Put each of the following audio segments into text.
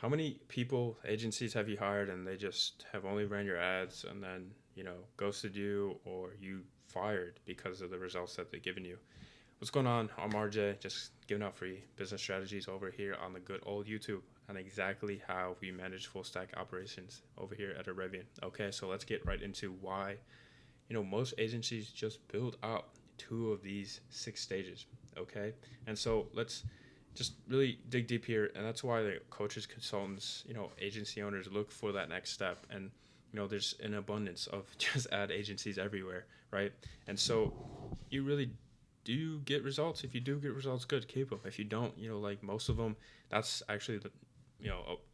how many people, agencies have you hired and they just have only ran your ads and then, ghosted you or you fired because of the results that they've given you? What's going on? I'm RJ, just giving out free business strategies over here on the good old YouTube on exactly how we manage full stack operations over here at Arabian. Okay, so let's get right into why, most agencies just build out two of these six stages. Okay, and so let's just really dig deep here, and that's why the coaches, consultants, agency owners look for that next step. And there's an abundance of just ad agencies everywhere, right? And so you really do get results. If you do get results, good, keep them. If you don't, like most of them, that's actually the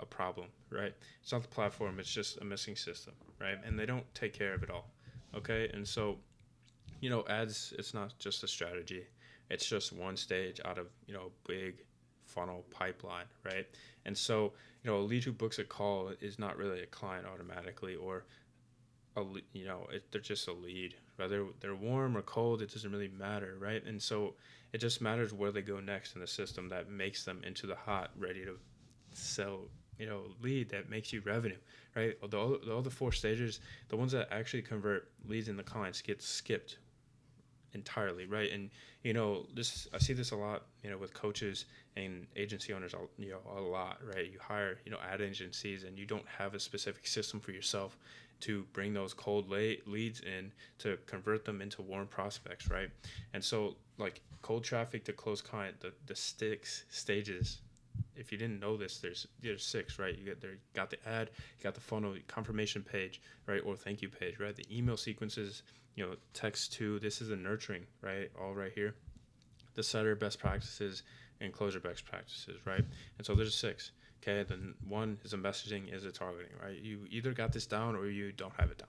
a problem, right? It's not the platform, it's just a missing system, right? And they don't take care of it all. Okay, and so ads, it's not just a strategy, it's just one stage out of big funnel pipeline, right? And so a lead who books a call is not really a client automatically, or they're just a lead, whether they're warm or cold, it doesn't really matter, right? And so it just matters where they go next in the system that makes them into the hot ready to sell lead that makes you revenue, right? All the four stages, the ones that actually convert leads in the clients get skipped entirely, right? And this, I see this a lot, with coaches and agency owners, a lot, right? You hire ad agencies and you don't have a specific system for yourself to bring those cold leads in to convert them into warm prospects, right? And so like cold traffic to close client, the six stages, if you didn't know this, there's six, right? You got the ad, you got the funnel confirmation page, right, or thank you page, right? The email sequences, text to, this is the nurturing, right, all right here, the setter best practices and closure best practices, right? And so there's six. Okay, then one is a messaging, is a targeting, right? You either got this down or you don't have it down.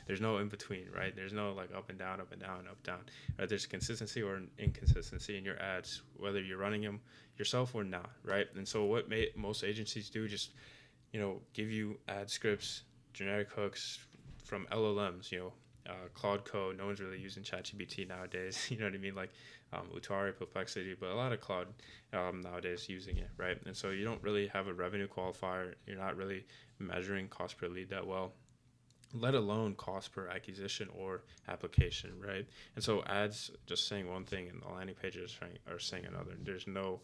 There's no in between, right? There's no like up and down, up and down, up down. Right? There's consistency or inconsistency in your ads, whether you're running them yourself or not, right? And so what most agencies do, just give you ad scripts, generic hooks from LLMs, Claude Code. No one's really using ChatGPT nowadays. You know what I mean? Like Utari, Perplexity, but a lot of Claude nowadays using it, right? And so you don't really have a revenue qualifier. You're not really measuring cost per lead that well, let alone cost per acquisition or application, right? And so ads just saying one thing and the landing pages are saying another. There's no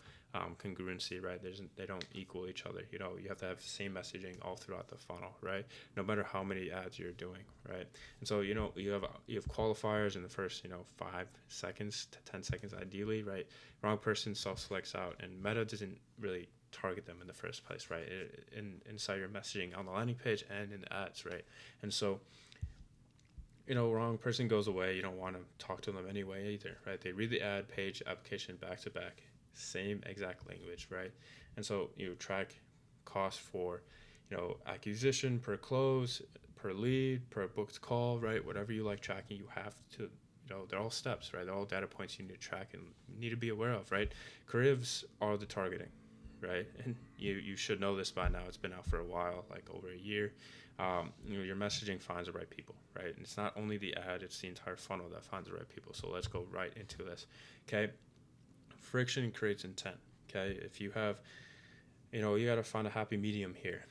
congruency, right? They don't equal each other. You have to have the same messaging all throughout the funnel, right? No matter how many ads you're doing, right? And so you have qualifiers in the first 5 seconds to 10 seconds ideally, right? Wrong person self selects out, and Meta doesn't really target them in the first place, right? Inside your messaging on the landing page and in the ads, right? And so wrong person goes away, you don't want to talk to them anyway either, right? They read the ad, page, application back to back, same exact language, right? And so you track cost for acquisition per close, per lead, per booked call, right? Whatever you like tracking, you have to, they're all steps, right? They're all data points you need to track and need to be aware of, right? Creatives are the targeting, right? And you should know this by now. It's been out for a while, like over a year. Your messaging finds the right people, right? And it's not only the ad, it's the entire funnel that finds the right people. So let's go right into this. Okay, friction creates intent. Okay, if you have, you got to find a happy medium here.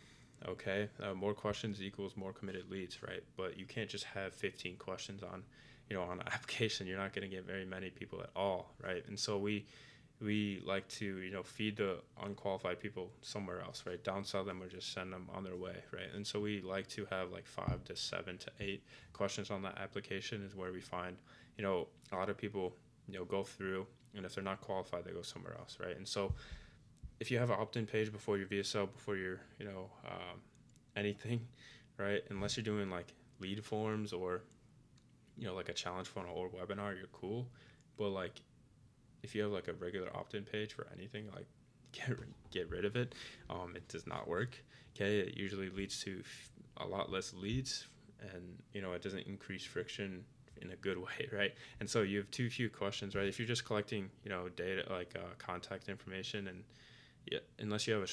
Okay, more questions equals more committed leads, right? But you can't just have 15 questions on an application. You're not going to get very many people at all, right? And so we like to feed the unqualified people somewhere else, right? Downsell them or just send them on their way, right? And so we like to have like 5 to 7 to 8 questions on that application is where we find a lot of people go through, and if they're not qualified they go somewhere else, right? And so if you have an opt-in page before your VSL, before your anything, right, unless you're doing like lead forms or like a challenge funnel or webinar, you're cool. But like if you have like a regular opt-in page for anything, like get rid of it. It does not work. Okay, it usually leads to a lot less leads, and it doesn't increase friction in a good way, right? And so you have too few questions, right? If you're just collecting data like contact information, and yeah, unless you have a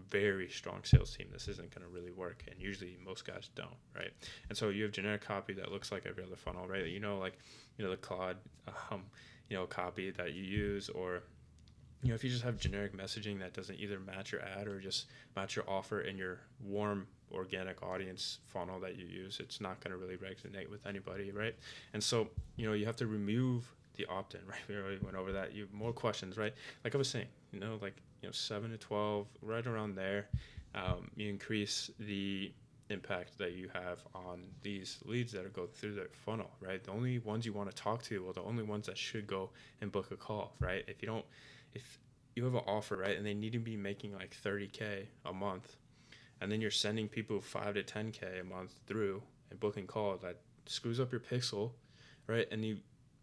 very strong sales team, this isn't going to really work, and usually most guys don't, right? And so you have generic copy that looks like every other funnel, right? Like the Claude copy that you use, or If you just have generic messaging that doesn't either match your ad or just match your offer in your warm organic audience funnel that you use, it's not going to really resonate with anybody, right? And so, you have to remove the opt-in, right? We already went over that. You have more questions, right? Like I was saying, 7 to 12, right around there. You increase the impact that you have on these leads that are going through the funnel, right? The only ones you want to talk to are the only ones that should go and book a call, right? If you have an offer, right, and they need to be making like 30K a month, and then you're sending people 5 to 10K a month through and booking calls, that screws up your pixel, right? And you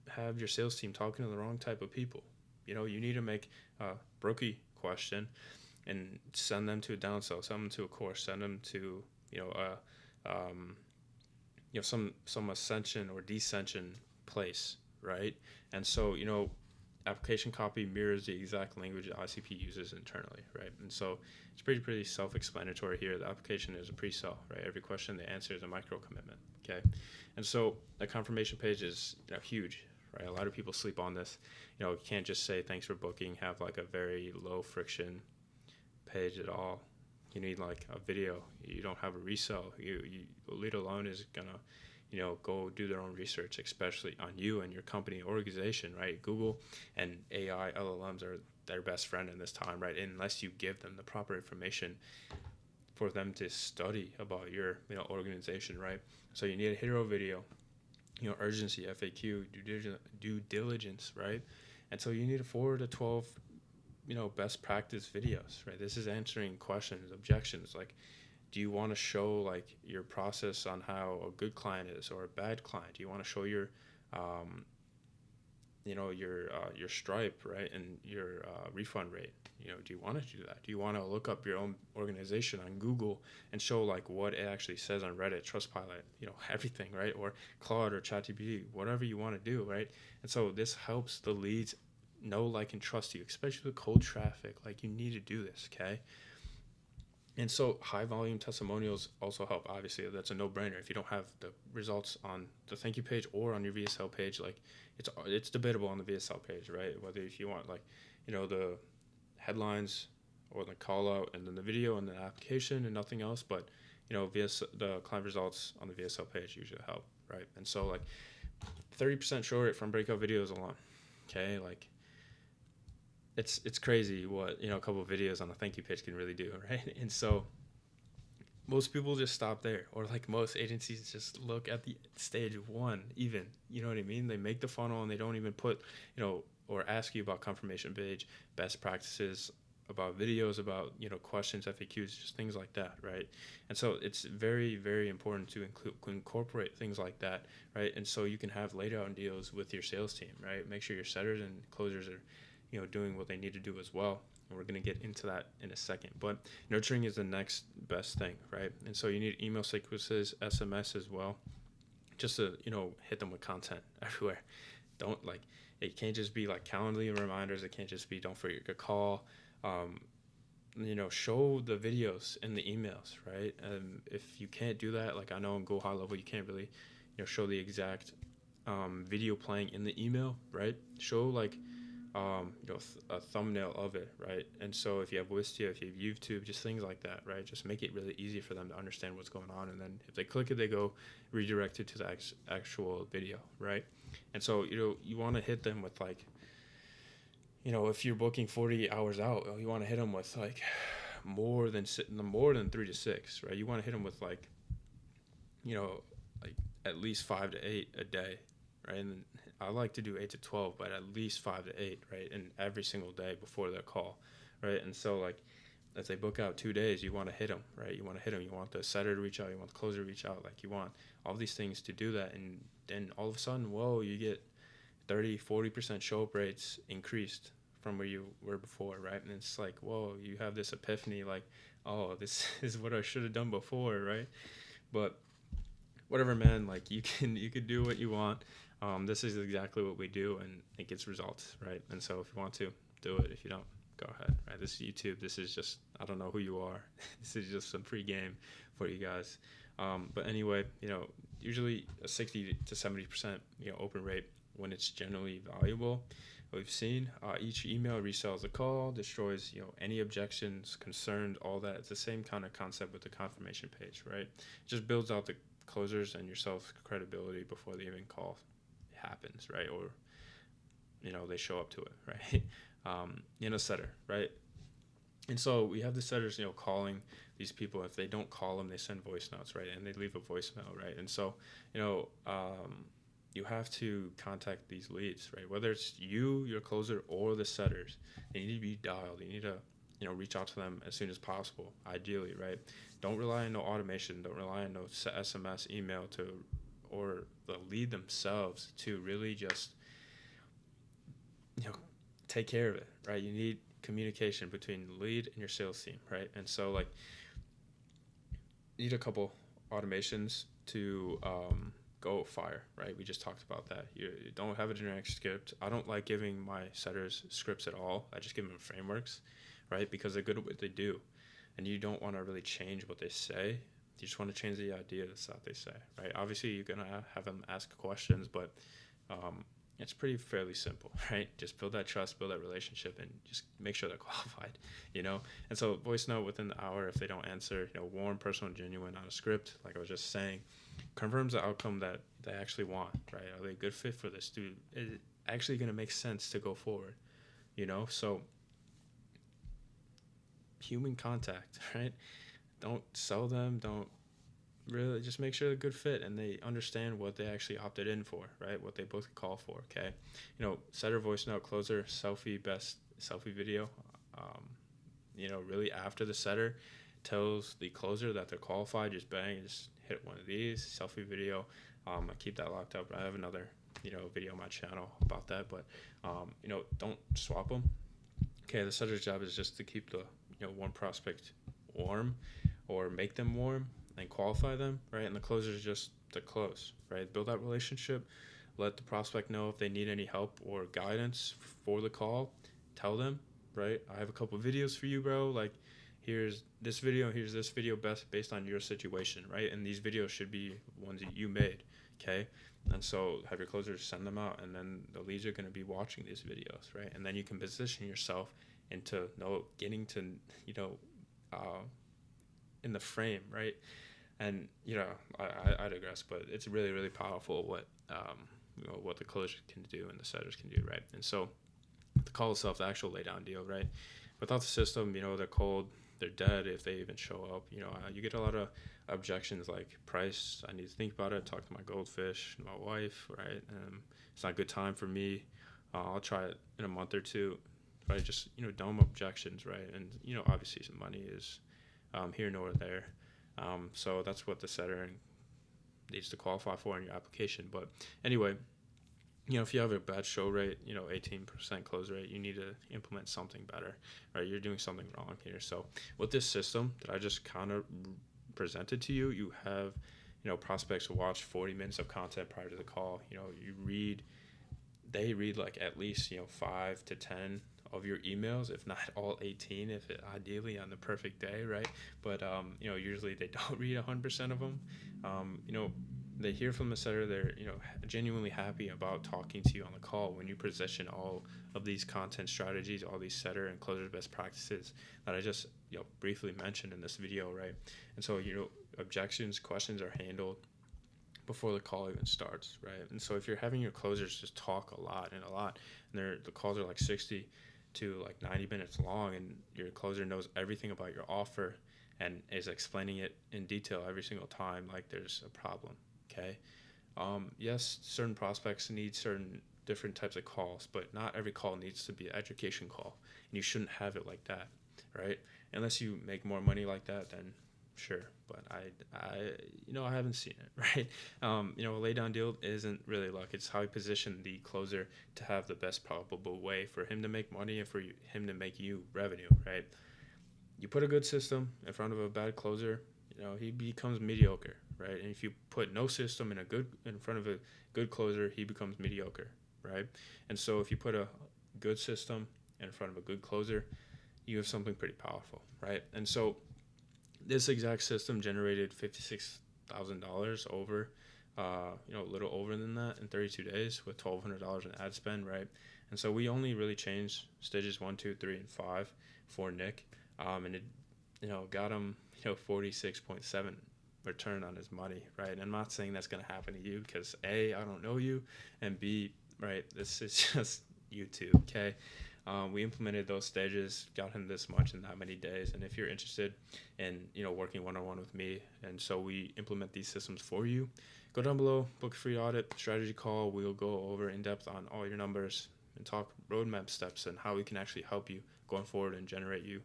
have your sales team talking to the wrong type of people. You need to make a brokey question and send them to a downsell, send them to a course, send them to some ascension or descension place, right? And so application copy mirrors the exact language that ICP uses internally, right? And so it's pretty self-explanatory here. The application is a pre-sell, right? Every question they answer is a micro commitment, okay? And so the confirmation page is huge, right? A lot of people sleep on this. You can't just say thanks for booking, have like a very low friction page at all. You need like a video. You don't have a resell. You lead alone is gonna go do their own research, especially on you and your company organization, right? Google and AI LLMs are their best friend in this time, right? Unless you give them the proper information for them to study about your organization, right? So you need a hero video, urgency, FAQ, due diligence, right? And so you need to forward a 12 best practice videos, right? This is answering questions, objections, like, do you want to show like your process on how a good client is or a bad client? Do you want to show your stripe, right, and your refund rate? Do you want to do that? Do you want to look up your own organization on Google and show like what it actually says on Reddit, Trustpilot, everything, right? Or Claude or ChatGPT, whatever you want to do, right? And so this helps the leads know, like, and trust you, especially with cold traffic. Like, you need to do this, okay? And so high volume testimonials also help. Obviously, that's a no-brainer. If you don't have the results on the thank you page or on your VSL page, like it's debatable on the VSL page, right? Whether if you want like, the headlines or the call out and then the video and the application and nothing else, but the client results on the VSL page usually help, right? And so like 30% show rate from breakout videos alone, okay? Like it's crazy what a couple of videos on a thank you page can really do, right? And so most people just stop there, or like most agencies just look at the stage one even, you know what I mean? They make the funnel and they don't even put or ask you about confirmation page, best practices, about videos, about questions, FAQs, just things like that, right? And so it's very, very important to incorporate things like that, right? And so you can have laid out deals with your sales team, right? Make sure your setters and closers are doing what they need to do as well. And we're going to get into that in a second. But nurturing is the next best thing, right? And so you need email sequences, SMS as well, just to, hit them with content everywhere. Don't like, it can't just be like Calendly reminders. It can't just be don't forget your call. Show the videos in the emails, right? And if you can't do that, like I know in Go High Level, you can't really, show the exact video playing in the email, right? Show like, a thumbnail of it, right? And so if you have Wistia, if you have YouTube, just things like that, right? Just make it really easy for them to understand what's going on. And then if they click it, they go redirected to the actual video, right? And so, you want to hit them with like, if you're booking 40 hours out, you want to hit them with like more than 3 to 6, right? You want to hit them with like, like at least 5 to 8 a day, right? And I like to do 8 to 12, but at least 5 to 8, right? And every single day before their call, right? And so like, if they book out 2 days, you want to hit them, right? You want to hit them. You want the setter to reach out. You want the closer to reach out. Like you want all these things to do that. And then all of a sudden, whoa, you get 30-40% show up rates increased from where you were before, right? And it's like, whoa, you have this epiphany, like, oh, this is what I should have done before, right? But whatever, man, like you can do what you want. This is exactly what we do, and it gets results, right? And so if you want to, do it. If you don't, go ahead, right? This is YouTube. This is just, I don't know who you are. This is just some free game for you guys. But anyway, usually a 60 to 70%, open rate when it's generally valuable. We've seen each email resells a call, destroys any objections, concerns, all that. It's the same kind of concept with the confirmation page, right? It just builds out the closers and your self credibility before the even call happens, right? Or they show up to it, right? Setter, right? And so we have the setters, calling these people. If they don't call them, they send voice notes, right? And they leave a voicemail, right? And so, you have to contact these leads, right? Whether it's you, your closer, or the setters, they need to be dialed. You need to, reach out to them as soon as possible, ideally, right? Don't rely on no automation. Don't rely on no SMS, email or the lead themselves to really just, take care of it, right? You need communication between the lead and your sales team, right? And so you need a couple automations to go fire, right? We just talked about that. You don't have a generic script. I don't like giving my setters scripts at all. I just give them frameworks, right? Because they're good at what they do, and you don't want to really change what they say. You just want to change the ideas that they say, right? Obviously, you're gonna have them ask questions, but it's fairly simple, right? Just build that trust, build that relationship, and just make sure they're qualified, And so voice note within the hour if they don't answer, warm, personal, genuine, not a script, like I was just saying, confirms the outcome that they actually want, right? Are they a good fit for this dude? Is it actually going to make sense to go forward, So human contact, right? Don't sell them, don't really, just make sure they're a good fit and they understand what they actually opted in for, right? What they both call for, okay? Setter, voice note, closer, best selfie video. Really after the setter tells the closer that they're qualified, just bang, just hit one of these, selfie video. I keep that locked up. I have another, video on my channel about that, but, don't swap them. Okay, the setter's job is just to keep the, one prospect warm or make them warm and qualify them, right? And the closer is just to close, right? Build that relationship. Let the prospect know if they need any help or guidance for the call. Tell them, right? I have a couple videos for you, bro. Like, here's this video, best based on your situation, right? And these videos should be ones that you made, okay? And so have your closers send them out, and then the leads are going to be watching these videos, right? And then you can position yourself into getting to, in the frame, right? And I digress, but it's really, really powerful what the closers can do and the setters can do, right? And so the call itself, the actual lay down deal, right? Without the system, they're cold, they're dead if they even show up. You get a lot of objections like price. I need to think about it. Talk to my goldfish, my wife, right? It's not a good time for me. I'll try it in a month or two. Right? Just dumb objections, right? And obviously some money is here nor there. So that's what the setter needs to qualify for in your application. But anyway, if you have a bad show rate, 18% close rate, you need to implement something better, right? You're doing something wrong here. So with this system that I just kind of presented to you, you have, prospects watch 40 minutes of content prior to the call. They read like at least, 5 to 10 of your emails, if not all 18, ideally on the perfect day, right? But usually they don't read 100% of them. They hear from the setter, they're genuinely happy about talking to you on the call when you position all of these content strategies, all these setter and closer best practices that I just briefly mentioned in this video, right? And so objections, questions are handled before the call even starts, right? And so if you're having your closers just talk a lot, and the calls are like 60 to like 90 minutes long, and your closer knows everything about your offer and is explaining it in detail every single time, like there's a problem, okay? Yes, certain prospects need certain different types of calls, but not every call needs to be an education call, and you shouldn't have it like that, right? Unless you make more money like that, then sure, but I haven't seen it, right? A lay down deal isn't really luck. It's how you position the closer to have the best probable way for him to make money and for him to make you revenue, right? You put a good system in front of a bad closer, he becomes mediocre, right? And if you put no system in front of a good closer, he becomes mediocre, right? And so if you put a good system in front of a good closer, you have something pretty powerful, right? And so this exact system generated $56,000 over a little over than that in 32 days with $1,200 in ad spend, right? And so we only really changed stages 1, 2, 3, and 5 for Nick, and it, got him, 46.7 return on his money, right? And I'm not saying that's going to happen to you because A, I don't know you, and B, right, this is just YouTube, okay? We implemented those stages, got him this much in that many days. And if you're interested in, working one-on-one with me, and so we implement these systems for you, go down below, book a free audit, strategy call. We'll go over in depth on all your numbers and talk roadmap steps and how we can actually help you going forward and generate you,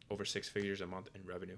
over 6 figures a month in revenue.